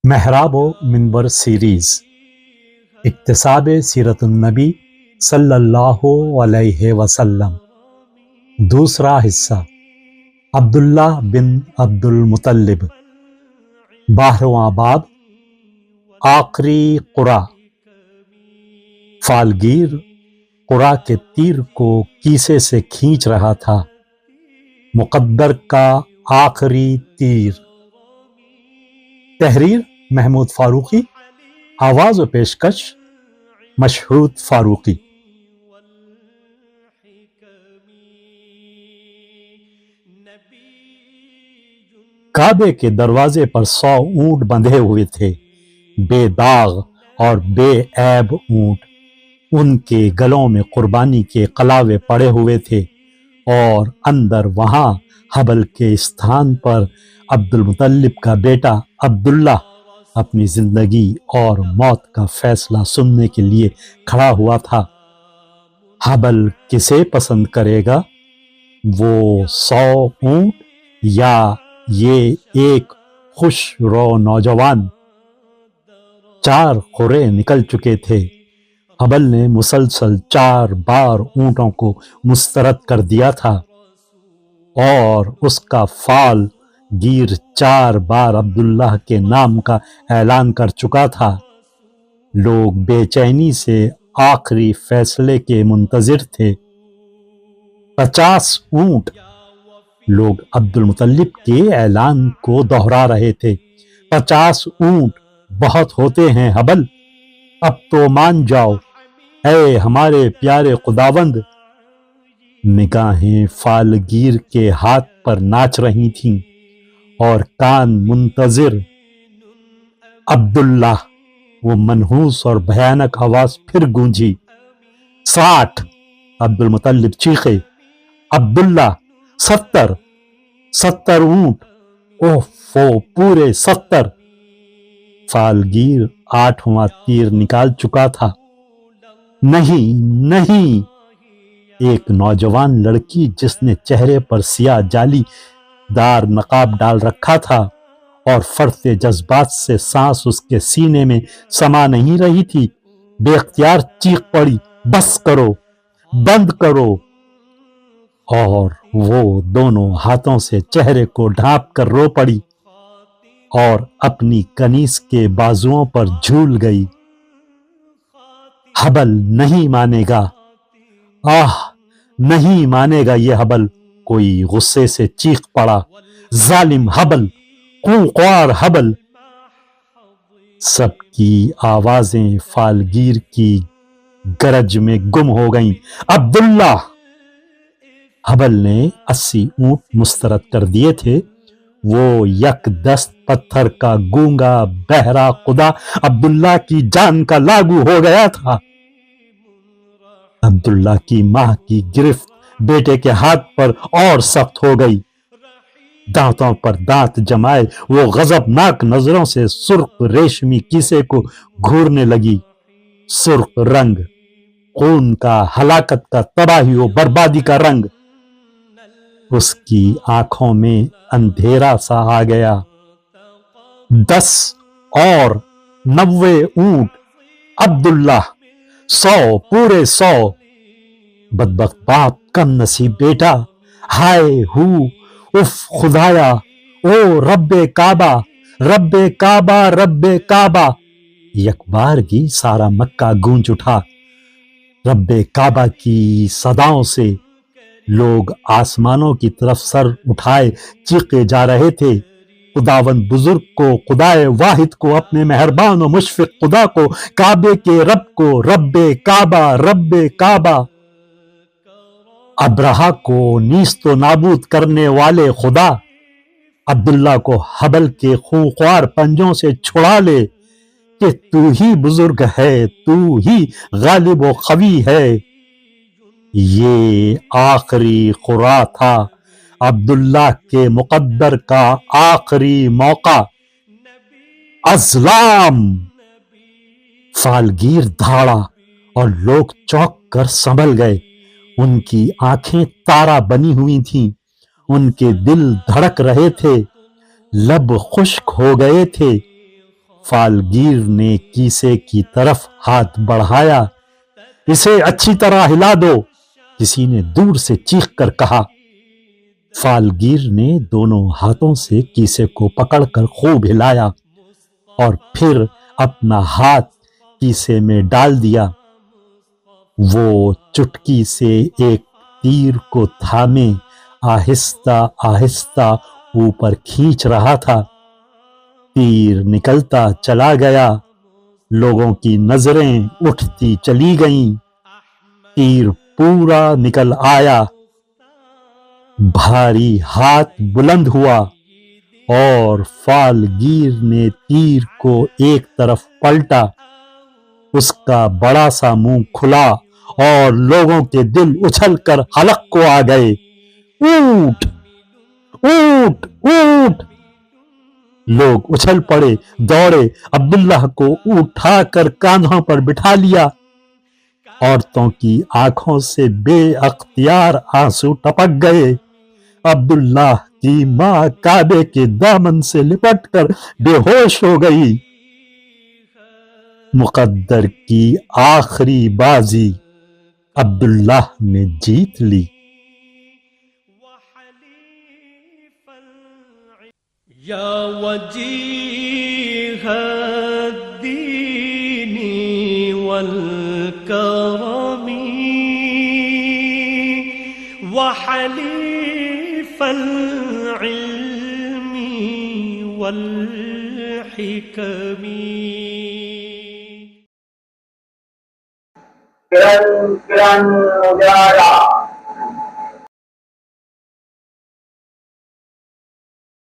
محراب و منبر سیریز اکتساب سیرت النبی صلی اللہ علیہ وسلم، دوسرا حصہ عبداللہ بن عبد المطلب، 12واں باب، آخری قرا۔ فالگیر قرا کے تیر کو کیسے سے کھینچ رہا تھا، مقدر کا آخری تیر۔ تحریر محمود فاروقی، آواز و پیشکش مشہود فاروقی۔ کعبے کے دروازے پر 100 اونٹ بندھے ہوئے تھے، بے داغ اور بے عیب اونٹ۔ ان کے گلوں میں قربانی کے قلاوے پڑے ہوئے تھے، اور اندر وہاں حبل کے استھان پر عبد المطلب کا بیٹا عبداللہ اپنی زندگی اور موت کا فیصلہ سننے کے لیے کھڑا ہوا تھا۔ حبل کسے پسند کرے گا، وہ 100 اونٹ یا یہ ایک خوش رو نوجوان؟ 4 قرعے نکل چکے تھے۔ حبل نے مسلسل 4 بار اونٹوں کو مسترد کر دیا تھا، اور اس کا فال گیر 4 بار عبداللہ کے نام کا اعلان کر چکا تھا۔ لوگ بے چینی سے آخری فیصلے کے منتظر تھے۔ 50 اونٹ! لوگ عبد المطلب کے اعلان کو دہرا رہے تھے۔ 50 اونٹ بہت ہوتے ہیں حبل، اب تو مان جاؤ اے ہمارے پیارے خداوند۔ نگاہیں فالگیر کے ہاتھ پر ناچ رہی تھیں، اور کان منتظر۔ عبداللہ! وہ منحوس اور بھیانک آواز پھر گونجی۔ 60! عبد المطلب چیخے۔ عبداللہ! 70! 70 اونٹ! اوہ پورے 70! فالگیر 8واں تیر نکال چکا تھا۔ نہیں نہیں! ایک نوجوان لڑکی جس نے چہرے پر سیاہ جالی دار نقاب ڈال رکھا تھا اور فرط جذبات سے سانس اس کے سینے میں سما نہیں رہی تھی، بے اختیار چیخ پڑی، بس کرو، بند کرو! اور وہ دونوں ہاتھوں سے چہرے کو ڈھانپ کر رو پڑی اور اپنی کنیز کے بازوؤں پر جھول گئی۔ حبل نہیں مانے گا، آہ نہیں مانے گا یہ حبل! کوئی غصے سے چیخ پڑا، ظالم حبل، خونخوار حبل! سب کی آوازیں فالگیر کی گرج میں گم ہو گئیں۔ عبداللہ! حبل نے 80 اونٹ مسترد کر دیے تھے۔ وہ یک دست پتھر کا گونگا بہرا خدا عبداللہ کی جان کا لاگو ہو گیا تھا۔ عبداللہ کی ماں کی گرفت بیٹے کے ہاتھ پر اور سخت ہو گئی۔ دانتوں پر دانت جمائے وہ غضبناک نظروں سے سرخ ریشمی کیسے کو گھورنے لگی۔ سرخ رنگ، خون کا، ہلاکت کا، تباہی و بربادی کا رنگ۔ اس کی آنکھوں میں اندھیرا سا آ گیا۔ 10 اور 90 اونٹ! عبداللہ! 100 پورے 100! بدبخت باپ، کم نصیب بیٹا! ہائے ہو، اف خدایا! او رب کعبہ، رب کعبہ، رب کعبہ! یک بارگی سارا مکہ گونج اٹھا۔ رب کعبہ کی صداؤں سے لوگ آسمانوں کی طرف سر اٹھائے چیخے جا رہے تھے۔ خداوند بزرگ کو، خدائے واحد کو، اپنے مہربان و مشفق خدا کو، کعبے کے رب کو، رب کعبہ، رب کعبہ! ابرہہ کو نیست و نابود کرنے والے خدا، عبداللہ کو حبل کے خونخوار پنجوں سے چھڑا لے، کہ تو ہی بزرگ ہے، تو ہی غالب و قوی ہے۔ یہ آخری قرعہ تھا، عبداللہ کے مقدر کا آخری موقع۔ ازلام! فالگیر دھاڑا، اور لوگ چونک کر سنبھل گئے۔ ان کی آنکھیں تارا بنی ہوئی تھیں، ان کے دل دھڑک رہے تھے، لب خشک ہو گئے تھے۔ فالگیر نے کیسے کی طرف ہاتھ بڑھایا۔ اسے اچھی طرح ہلا دو، کسی نے دور سے چیخ کر کہا۔ فالگیر نے دونوں ہاتھوں سے کیسے کو پکڑ کر خوب ہلایا اور پھر اپنا ہاتھ کیسے میں ڈال دیا۔ وہ چٹکی سے ایک تیر کو تھامے آہستہ آہستہ اوپر کھینچ رہا تھا۔ تیر نکلتا چلا گیا، لوگوں کی نظریں اٹھتی چلی گئیں۔ تیر پورا نکل آیا، بھاری ہاتھ بلند ہوا اور فالگیر نے تیر کو ایک طرف پلٹا۔ اس کا بڑا سا منہ کھلا اور لوگوں کے دل اچھل کر حلق کو آ گئے۔ اونٹ اونٹ اونٹ! لوگ اچھل پڑے، دوڑے، عبداللہ کو اٹھا کر کاندھوں پر بٹھا لیا۔ عورتوں کی آنکھوں سے بے اختیار آنسو ٹپک گئے۔ عبداللہ کی ماں کعبے کے دامن سے لپٹ کر بے ہوش ہو گئی۔ مقدر کی آخری بازی عبداللہ نے جیت لی۔ یا وجیہ الدین والکرم وحلیف العلم والحکم۔ کرن کرن اجالا